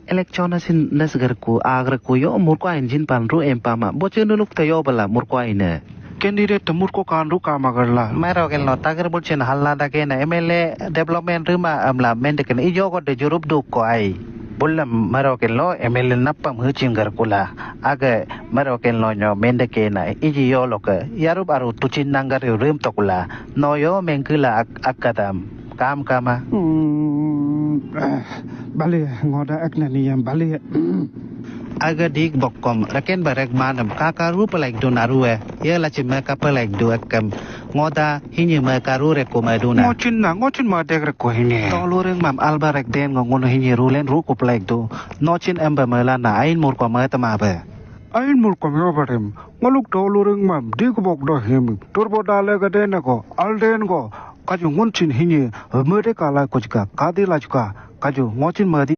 Elektronasin nasgarku agraku yo murko engine panru empama bochenu tayo bala murko ine candidate tamurko kanru kamagarla mero kelno tagar bolchen halla dake na MLA development rima amla mendeken ijo ko de jurup du ko ai bullam mero kelno MLA nappam huchingar kula aga mero kelno nyo mendeke na iji yo loka yarup aru tuchin nangar rim tokula no yo mengkula akadam kam kama bale ngoda akna niyam bale aga dik bokkom raken barek manam kakaru pelek donaruwe ye la chima ka pelek do akam ngoda hinye ma karu re ko ma dona ngochin ma dek ko hine to loreng mam albarek den ngono hinye rulen ru ko pelek do nochin emba mala na ain mur ko ma tama ba ain mur ko me barem ngoluk to loreng mam dik bok do hem turbo dale ga den ko alden ko kaju ngonchin hinye mede kala ko jka kadila jka kaju ngochin ma